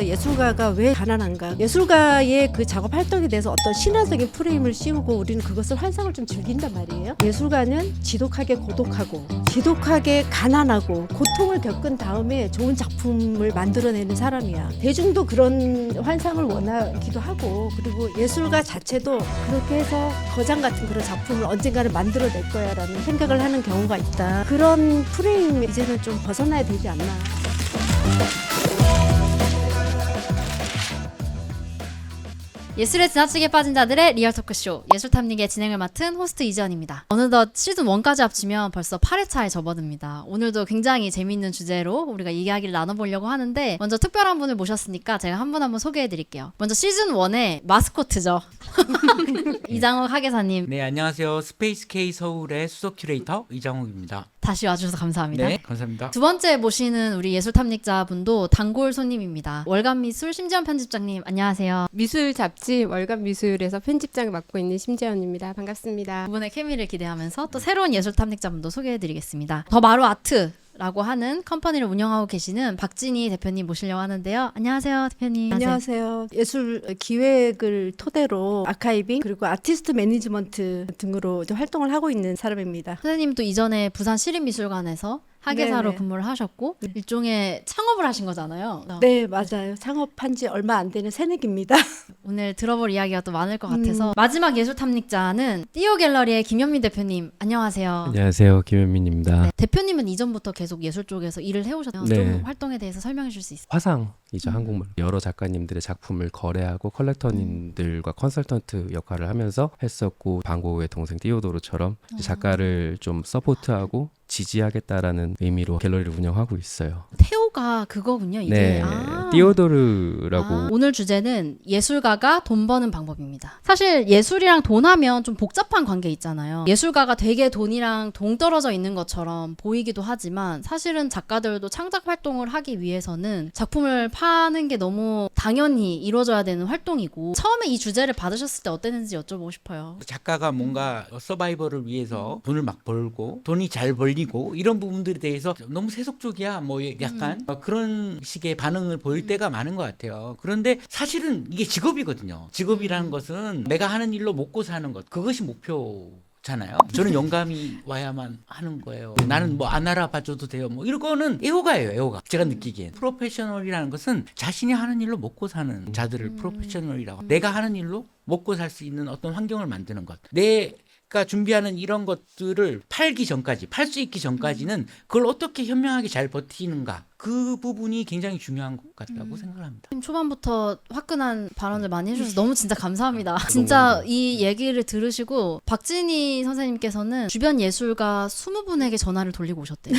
예술가가 왜 가난한가? 예술가의 그 작업 활동에 대해서 어떤 신화적인 프레임을 씌우고 우리는 그것을 환상을 좀 즐긴단 말이에요. 예술가는 지독하게 고독하고 지독하게 가난하고 고통을 겪은 다음에 좋은 작품을 만들어내는 사람이야. 대중도 그런 환상을 원하기도 하고, 그리고 예술가 자체도 그렇게 해서 거장 같은 그런 작품을 언젠가는 만들어낼 거야 라는 생각을 하는 경우가 있다. 그런 프레임 이제는 좀 벗어나야 되지 않나. 예술에 지나치게 빠진 자들의 리얼 토크쇼 예술탐닉의 진행을 맡은 호스트 이지연입니다. 어느덧 시즌 1까지 합치면 벌써 8회차에 접어듭니다. 오늘도 굉장히 재미있는 주제로 우리가 이야기를 나눠보려고 하는데, 먼저 특별한 분을 모셨으니까 제가 한 분 한 분 소개해드릴게요. 먼저 시즌 1의 마스코트죠. 이장욱 하계사님. 네, 안녕하세요. 스페이스 K 서울의 수석 큐레이터 이장욱입니다. 다시 와주셔서 감사합니다. 네, 감사합니다. 두 번째 모시는 우리 예술탐닉자분도 단골 손님입니다. 월간미술 심지연 편집장님, 안녕하세요. 미술 잡지 월간미술에서 편집장을 맡고 있는 심지연입니다. 반갑습니다. 두 분의 케미를 기대하면서 또 새로운 예술탐닉자분도 소개해드리겠습니다. 더 마루 아트 라고 하는 컴퍼니를 운영하고 계시는 박진희 대표님 모시려고 하는데요. 안녕하세요, 대표님. 안녕하세요. 예술 기획을 토대로 아카이빙 그리고 아티스트 매니지먼트 등으로 활동을 하고 있는 사람입니다. 선생님도 이전에 부산 시립미술관에서 학예사로 네네. 근무를 하셨고 일종의 창업을 하신 거잖아요. 네, 맞아요. 창업한 지 얼마 안 되는 새내기입니다. 오늘 들어볼 이야기가 또 많을 것 같아서 마지막 예술탐닉자는 띠오 갤러리의 김현민 대표님, 안녕하세요. 안녕하세요, 김현민입니다. 네, 대표님은 이전부터 계속 예술 쪽에서 일을 해오셨나요? 네. 좀 활동에 대해서 설명해 줄 수 있어요? 화상이죠, 한국말. 여러 작가님들의 작품을 거래하고 컬렉터님들과 컨설턴트 역할을 하면서 했었고, 방고우의 동생 띠오도르처럼 이제 작가를 좀 서포트하고 지지하겠다라는 의미로 갤러리를 운영하고 있어요. 태호가 그거군요, 이게. 네, 아. 띠오도르라고. 오늘 주제는 예술가가 돈 버는 방법입니다. 사실 예술이랑 돈 하면 좀 복잡한 관계 있잖아요. 예술가가 되게 돈이랑 동떨어져 있는 것처럼 보이기도 하지만 사실은 작가들도 창작 활동을 하기 위해서는 작품을 파는 게 너무 당연히 이루어져야 되는 활동이고, 처음에 이 주제를 받으셨을 때 어땠는지 여쭤보고 싶어요. 작가가 뭔가 서바이벌을 위해서 돈을 막 벌고 돈이 잘 벌리고 이런 부분들에 대해서 너무 세속적이야 뭐 약간 그런 식의 반응을 보일 때가 많은 것 같아요. 그런데 사실은 이게 직업이거든요. 직업이라는 것은 내가 하는 일로 먹고 사는 것, 그것이 목표잖아요. 저는 영감이 와야만 하는 거예요. 나는 뭐 안 알아봐줘도 돼요. 뭐 이런 거는 애호가예요, 애호가. 제가 느끼기엔 프로페셔널이라는 것은 자신이 하는 일로 먹고 사는 자들을 프로페셔널이라고. 내가 하는 일로 먹고 살 수 있는 어떤 환경을 만드는 것. 내가 준비하는 이런 것들을 팔기 전까지, 팔 수 있기 전까지는 그걸 어떻게 현명하게 잘 버티는가. 그 부분이 굉장히 중요한 것 같다고 생각합니다. 초반부터 화끈한 발언을 많이 해주셔서 너무 진짜 감사합니다. 진짜 이 얘기를 들으시고 박진희 선생님께서는 주변 예술가 20분에게 전화를 돌리고 오셨대요.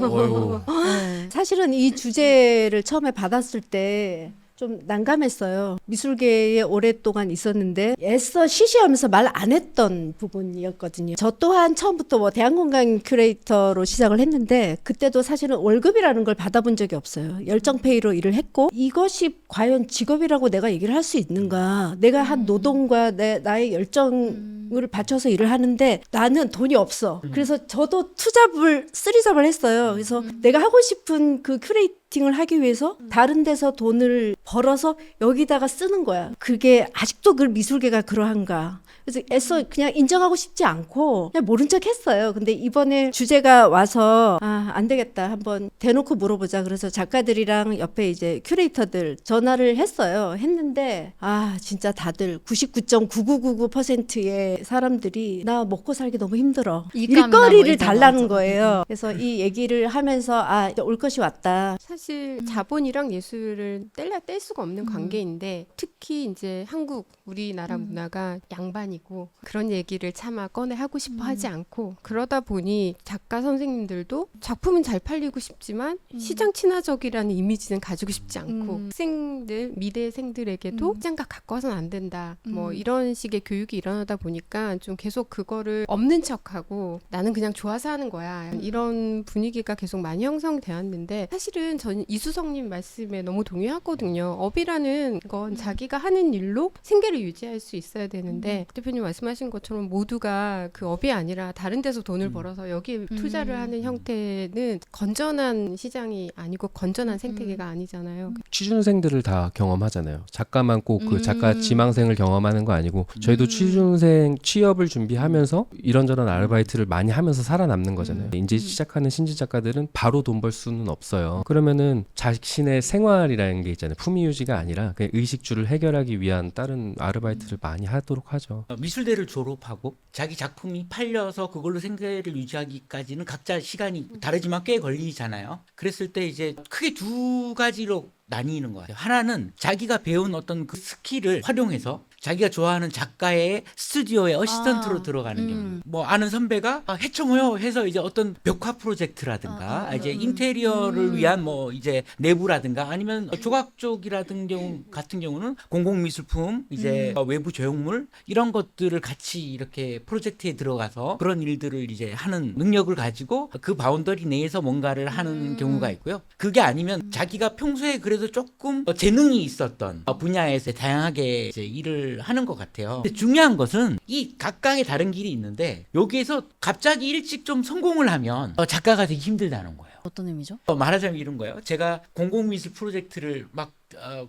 어휴. 네. 사실은 이 주제를 처음에 받았을 때 좀 난감했어요. 미술계에 오랫동안 있었는데 애써 시시하면서 말 안 했던 부분이었거든요. 저 또한 처음부터 뭐 대한공간 큐레이터로 시작을 했는데 그때도 사실은 월급이라는 걸 받아본 적이 없어요. 열정페이로 일을 했고, 이것이 과연 직업이라고 내가 얘기를 할 수 있는가. 내가 한 노동과 나의 열정을 바쳐서 일을 하는데 나는 돈이 없어. 그래서 저도 투잡을 3잡을 했어요. 그래서 내가 하고 싶은 그 큐레이팅을 하기 위해서 다른 데서 돈을 벌어서 여기다가 쓰는 거야. 그게 아직도 그 미술계가 그러한가. 그래서 애써 그냥 인정하고 싶지 않고 그냥 모른 척 했어요. 근데 이번에 주제가 와서 안 되겠다. 한번 대놓고 물어보자. 그래서 작가들이랑 옆에 이제 큐레이터들 전화를 했어요. 했는데 진짜 다들 99.9999%의 사람들이 나 먹고 살기 너무 힘들어. 일거리를 달라는 거예요. 그래서 이 얘기를 하면서 이제 올 것이 왔다. 사실 자본이랑 예술을 뗄 수가 없는 관계인데, 특히 이제 한국 우리나라 문화가 양반이고 그런 얘기를 차마 꺼내 하고 싶어 하지 않고, 그러다 보니 작가 선생님들도 작품은 잘 팔리고 싶지만 시장 친화적이라는 이미지는 가지고 싶지 않고, 학생들 미대생들에게도 시장각 갖고 와서는 안 된다, 뭐 이런 식의 교육이 일어나다 보니까 보니까 좀 계속 그거를 없는 척하고 나는 그냥 좋아서 하는 거야. 이런 분위기가 계속 많이 형성되었는데 사실은 저는 이수성님 말씀에 너무 동의하거든요. 업이라는 건 자기가 하는 일로 생계를 유지할 수 있어야 되는데 대표님 말씀하신 것처럼 모두가 그 업이 아니라 다른 데서 돈을 벌어서 여기에 투자를 하는 형태는 건전한 시장이 아니고 건전한 생태계가 아니잖아요. 취준생들을 다 경험하잖아요. 작가만 꼭 그 작가 지망생을 경험하는 거 아니고 저희도 취준생 취업을 준비하면서 이런저런 아르바이트를 많이 하면서 살아남는 거잖아요. 이제 시작하는 신진 작가들은 바로 돈 벌 수는 없어요. 그러면은 자신의 생활이라는 게 있잖아요. 품위 유지가 아니라 그냥 의식주를 해결하기 위한 다른 아르바이트를 많이 하도록 하죠. 미술대를 졸업하고 자기 작품이 팔려서 그걸로 생계를 유지하기까지는 각자 시간이 다르지만 꽤 걸리잖아요. 그랬을 때 이제 크게 두 가지로 나뉘는 것 같아요. 하나는 자기가 배운 어떤 그 스킬을 활용해서 자기가 좋아하는 작가의 스튜디오에 어시스턴트로 들어가는 경우. 뭐 아는 선배가 해청어요 해서 이제 어떤 벽화 프로젝트라든가 이제 인테리어를 위한 뭐 이제 내부라든가 아니면 조각 쪽이라든 경우 같은 경우는 공공미술품 이제 외부 조형물 이런 것들을 같이 이렇게 프로젝트에 들어가서 그런 일들을 이제 하는 능력을 가지고 그 바운더리 내에서 뭔가를 하는 경우가 있고요. 그게 아니면 자기가 평소에 그래도 조금 재능이 있었던 분야에서 다양하게 이제 일을 하는 것 같아요. 근데 중요한 것은 이 각각의 다른 길이 있는데 여기에서 갑자기 일찍 좀 성공을 하면 작가가 되기 힘들다는 거예요. 어떤 의미죠? 말하자면 이런 거예요. 제가 공공미술 프로젝트를 막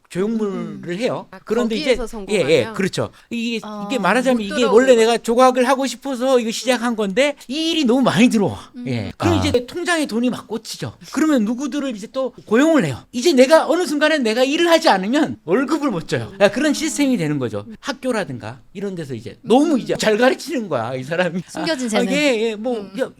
조형물을 해요. 그런데 거기에서 이제 성공하면? 그렇죠. 이게 말하자면 못 이게 들어오는 원래 내가 조각을 하고 싶어서 이거 시작한 건데 이 일이 너무 많이 들어와. 그럼 이제 통장에 돈이 막 꽂히죠. 그러면 누구들을 이제 또 고용을 해요. 이제 내가 어느 순간에 내가 일을 하지 않으면 월급을 못 줘요. 그런 시스템이 되는 거죠. 학교라든가 이런 데서 이제 너무 이제 잘 가르치는 거야 이 사람이. 숨겨진 재능.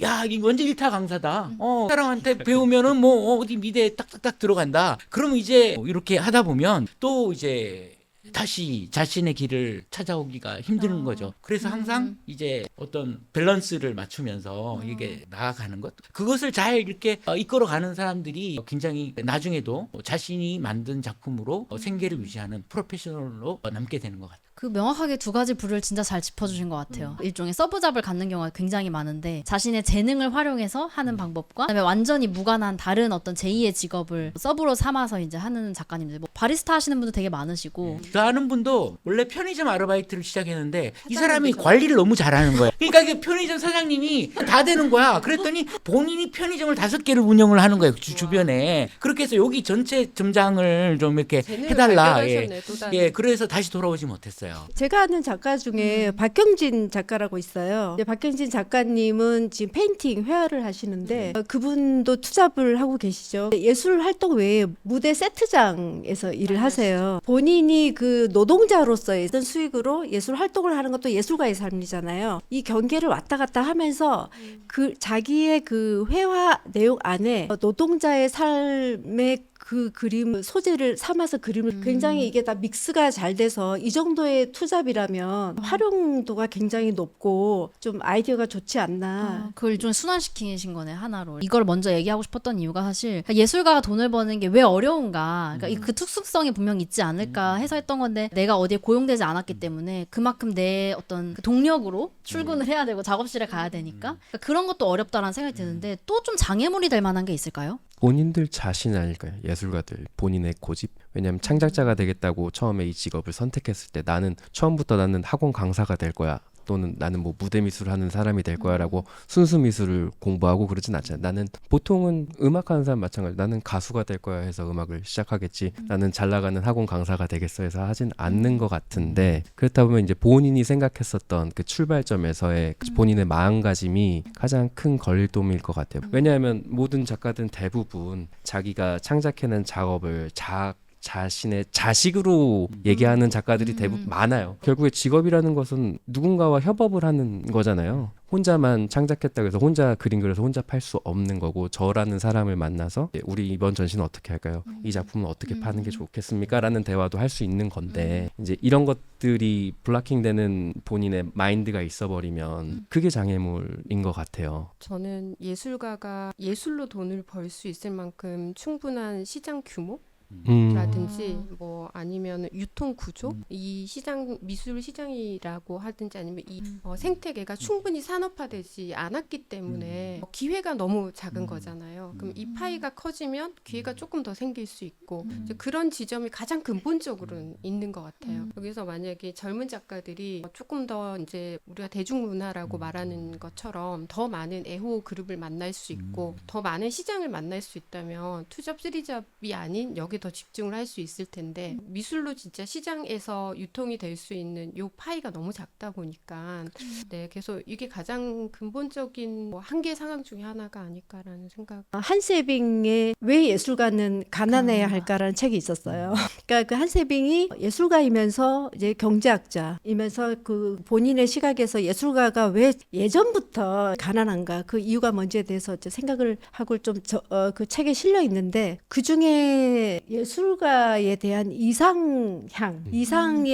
야, 이거 완전 일타 강사다. 사람한테 배우면은 뭐 어디 미대에 딱딱딱 들어간다. 그러면 이제 이렇게 하다 보면 또 이제 다시 자신의 길을 찾아오기가 힘든 거죠. 그래서 항상 이제 어떤 밸런스를 맞추면서 이게 나아가는 것. 그것을 잘 이렇게 이끌어가는 사람들이 굉장히 나중에도 자신이 만든 작품으로 생계를 유지하는 프로페셔널로 남게 되는 것 같아요. 그 명확하게 두 가지 불을 진짜 잘 짚어주신 것 같아요. 일종의 서브잡을 갖는 경우가 굉장히 많은데 자신의 재능을 활용해서 하는 방법과 그다음에 완전히 무관한 다른 어떤 제2의 직업을 서브로 삼아서 이제 하는 작가님들, 뭐 바리스타 하시는 분도 되게 많으시고. 저 아는 분도 원래 편의점 아르바이트를 시작했는데 이 사람이 관리를 너무 잘하는 거예요. 그러니까 이게 편의점 사장님이 다 되는 거야. 그랬더니 본인이 편의점을 5개를 운영을 하는 거예요. 주변에. 그렇게 해서 여기 전체 점장을 좀 이렇게 재능을 해달라. 발견하셨네, 또 다른. 그래서 다시 돌아오지 못했어요. 제가 아는 작가 중에 박경진 작가라고 있어요. 이제 박경진 작가님은 지금 페인팅 회화를 하시는데 그분도 투잡을 하고 계시죠. 예술 활동 외에 무대 세트장에서 일을 하세요. 본인이 그 노동자로서의 어떤 수익으로 예술 활동을 하는 것도 예술가의 삶이잖아요. 이 경계를 왔다 갔다 하면서 그 자기의 그 회화 내용 안에 노동자의 삶의 그 그림 소재를 삼아서 그림을 굉장히 이게 다 믹스가 잘 돼서 이 정도의 투잡이라면 활용도가 굉장히 높고 좀 아이디어가 좋지 않나. 그걸 일종의 순환시키신 거네, 하나로. 이걸 먼저 얘기하고 싶었던 이유가 사실 예술가가 돈을 버는 게 왜 어려운가, 그러니까 그 특수성이 분명 있지 않을까 해서 했던 건데 내가 어디에 고용되지 않았기 때문에 그만큼 내 어떤 그 동력으로 출근을 해야 되고 작업실에 가야 되니까 그러니까 그런 것도 어렵다라는 생각이 드는데 또 좀 장애물이 될 만한 게 있을까요? 본인들 자신 아닐까요? 예술가들 본인의 고집. 왜냐하면 창작자가 되겠다고 처음에 이 직업을 선택했을 때 나는 처음부터 나는 학원 강사가 될 거야. 또는 나는 뭐 무대 미술을 하는 사람이 될 거야라고 순수 미술을 공부하고 그러진 않잖아요. 나는 보통은 음악하는 사람 마찬가지. 나는 가수가 될 거야 해서 음악을 시작하겠지. 나는 잘 나가는 학원 강사가 되겠어 해서 하진 않는 것 같은데 그렇다 보면 이제 본인이 생각했었던 그 출발점에서의 본인의 마음가짐이 가장 큰 걸림돌일 것 같아요. 왜냐하면 모든 작가들은 대부분 자기가 창작해낸 작업을 자신의 자식으로 얘기하는 작가들이 대부분 많아요. 결국에 직업이라는 것은 누군가와 협업을 하는 거잖아요. 혼자만 창작했다고 해서 혼자 그림 그려서 혼자 팔 수 없는 거고 저라는 사람을 만나서 우리 이번 전시는 어떻게 할까요? 이 작품은 어떻게 파는 게 좋겠습니까? 라는 대화도 할 수 있는 건데 이제 이런 것들이 블락킹 되는 본인의 마인드가 있어버리면 그게 장애물인 것 같아요. 저는 예술가가 예술로 돈을 벌 수 있을 만큼 충분한 시장 규모? 라든지 뭐 아니면 유통 구조 이 시장 미술 시장이라고 하든지 아니면 이 생태계가 충분히 산업화되지 않았기 때문에 기회가 너무 작은 거잖아요. 그럼 이 파이가 커지면 기회가 조금 더 생길 수 있고 이제 그런 지점이 가장 근본적으로는 있는 것 같아요. 여기서 만약에 젊은 작가들이 조금 더 이제 우리가 대중문화라고 말하는 것처럼 더 많은 애호 그룹을 만날 수 있고 더 많은 시장을 만날 수 있다면 투잡 쓰리잡이 아닌 여기 더 집중을 할 수 있을 텐데 미술로 진짜 시장에서 유통이 될 수 있는 요 파이가 너무 작다 보니까 네 그래서 이게 가장 근본적인 뭐 한계 상황 중에 하나가 아닐까라는 생각. 한세빙의 왜 예술가는 가난해야 할까라는 책이 있었어요. 그러니까 그 한세빙이 예술가이면서 이제 경제학자이면서 그 본인의 시각에서 예술가가 왜 예전부터 가난한가 그 이유가 뭔지에 대해서 이제 생각을 하고 좀 그 책에 실려 있는데 그 중에 예술가에 대한 이상의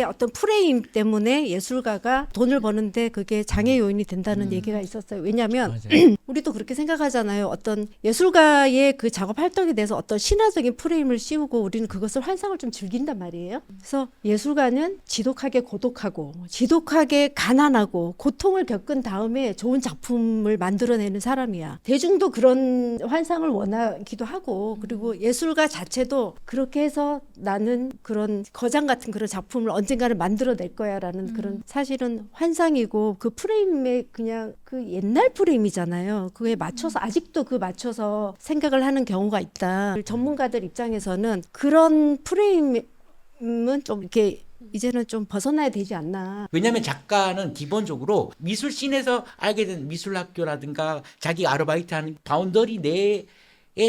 어떤 프레임 때문에 예술가가 돈을 버는데 그게 장애 요인이 된다는 얘기가 있었어요. 왜냐하면 우리도 그렇게 생각하잖아요. 어떤 예술가의 그 작업 활동에 대해서 어떤 신화적인 프레임을 씌우고 우리는 그것을 환상을 좀 즐긴단 말이에요. 그래서 예술가는 지독하게 고독하고 지독하게 가난하고 고통을 겪은 다음에 좋은 작품을 만들어내는 사람이야. 대중도 그런 환상을 원하기도 하고 그리고 예술가 자체도 그렇게 해서 나는 그런 거장 같은 그런 작품을 언젠가는 만들어낼 거야라는 그런 사실은 환상이고 그 프레임에 그냥 그 옛날 프레임이잖아요. 그에 맞춰서 아직도 그 맞춰서 생각을 하는 경우가 있다. 전문가들 입장에서는 그런 프레임은 좀 이렇게 이제는 좀 벗어나야 되지 않나. 왜냐하면 작가는 기본적으로 미술씬에서 알게 된 미술학교라든가 자기 아르바이트하는 바운더리 내의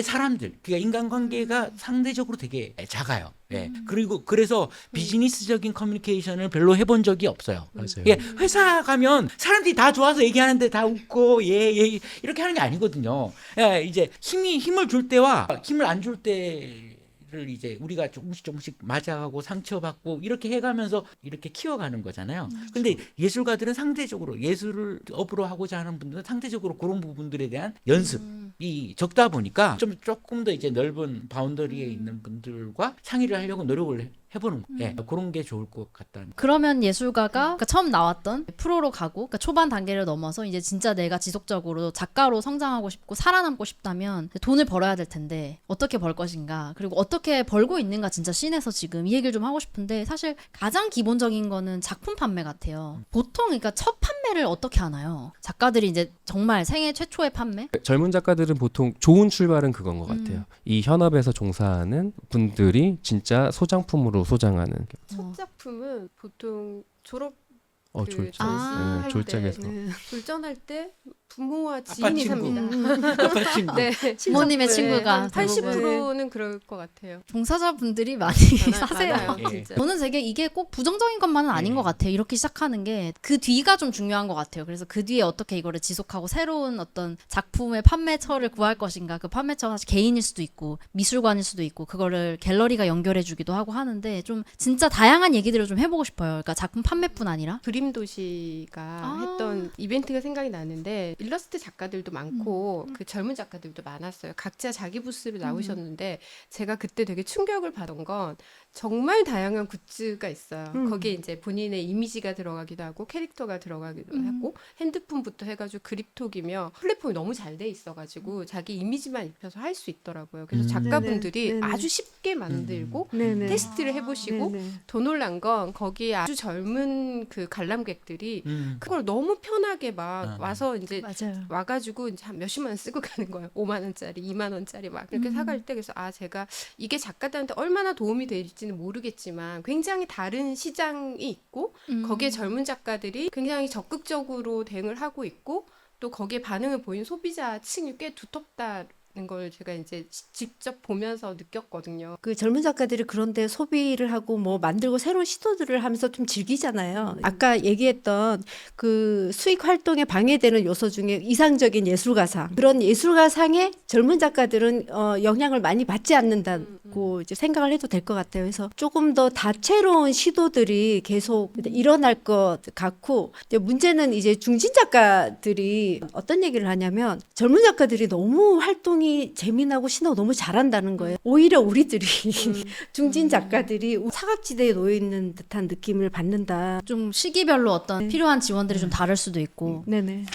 사람들, 그러니까 인간관계가 상대적으로 되게 작아요. 예. 그리고 그래서 비즈니스적인 커뮤니케이션을 별로 해본 적이 없어요. 맞아요. 예, 회사 가면 사람들이 다 좋아서 얘기하는데 다 웃고 예 이렇게 하는 게 아니거든요. 예, 이제 힘을 줄 때와 힘을 안 줄 때를 이제 우리가 조금씩 맞아가고 상처받고 이렇게 해가면서 이렇게 키워가는 거잖아요. 근데 예술가들은 상대적으로 예술을 업으로 하고자 하는 분들은 상대적으로 그런 부분들에 대한 연습이 적다 보니까 조금 더 이제 넓은 바운더리에 있는 분들과 상의를 하려고 노력을 해보는 예, 그런 게 좋을 것 같다는. 그러면 예술가가 그러니까 처음 나왔던 프로로 가고 그러니까 초반 단계를 넘어서 이제 진짜 내가 지속적으로 작가로 성장하고 싶고 살아남고 싶다면 돈을 벌어야 될 텐데 어떻게 벌 것인가 그리고 어떻게 벌고 있는가 진짜 씬에서 지금 이 얘기를 좀 하고 싶은데 사실 가장 기본적인 거는 작품 판매 같아요. 보통 그러니까 첫 판매를 어떻게 하나요? 작가들이 이제 정말 생애 최초의 판매? 젊은 작가들은 보통 좋은 출발은 그건 것 같아요. 이 현업에서 종사하는 분들이 진짜 소장품으로 소장하는 첫 작품은 보통 졸업 졸작. 할 졸작에서 때, 졸전할 때 부모와 아빠 지인이 친구. 삽니다. 아빠 친구. 네, 부모님의 친구가 80%는 그럴 것 같아요. 종사자분들이 많이 사세요. 많아요, 예. 진짜. 저는 되게 이게 꼭 부정적인 것만은 아닌 것 같아요. 이렇게 시작하는 게 그 뒤가 좀 중요한 것 같아요. 그래서 그 뒤에 어떻게 이거를 지속하고 새로운 어떤 작품의 판매처를 구할 것인가. 그 판매처가 사실 개인일 수도 있고 미술관일 수도 있고 그거를 갤러리가 연결해주기도 하고 하는데 좀 진짜 다양한 얘기들을 좀 해보고 싶어요. 그러니까 작품 판매뿐 아니라 그림 도시가 했던 이벤트가 생각이 나는데 일러스트 작가들도 많고 그 젊은 작가들도 많았어요. 각자 자기 부스로 나오셨는데 제가 그때 되게 충격을 받은 건 정말 다양한 굿즈가 있어요. 거기에 이제 본인의 이미지가 들어가기도 하고 캐릭터가 들어가기도 하고 핸드폰부터 해가지고 그립톡이며 플랫폼이 너무 잘 돼 있어가지고 자기 이미지만 입혀서 할 수 있더라고요. 그래서 작가분들이 네네. 아주 쉽게 만들고 네네. 테스트를 해보시고 네네. 더 놀란 건 거기에 아주 젊은 그 관람객들이 그걸 너무 편하게 막 와서 이제 맞아요. 와가지고 이제 한 몇십만 원 쓰고 가는 거예요. 5만 원짜리, 2만 원짜리 막 이렇게 사갈 때 그래서 제가 이게 작가들한테 얼마나 도움이 될지는 모르겠지만 굉장히 다른 시장이 있고 거기에 젊은 작가들이 굉장히 적극적으로 대응을 하고 있고 또 거기에 반응을 보인 소비자층이 꽤 두텁다. 걸 제가 이제 직접 보면서 느꼈거든요. 그 젊은 작가들이 그런데 소비를 하고 뭐 만들고 새로운 시도들을 하면서 좀 즐기잖아요. 아까 얘기했던 그 수익 활동에 방해되는 요소 중에 이상적인 예술가상. 그런 예술가상에 젊은 작가들은 영향을 많이 받지 않는다고 라고 이제 생각을 해도 될 것 같아요. 그래서 조금 더 다채로운 시도들이 계속 일어날 것 같고, 이제 문제는 이제 중진 작가들이 어떤 얘기를 하냐면 젊은 작가들이 너무 활동이 재미나고 신나고 너무 잘한다는 거예요. 오히려 우리들이 중진 작가들이 사각지대에 놓여 있는 듯한 느낌을 받는다. 좀 시기별로 어떤 필요한 지원들이 좀 다를 수도 있고 네네.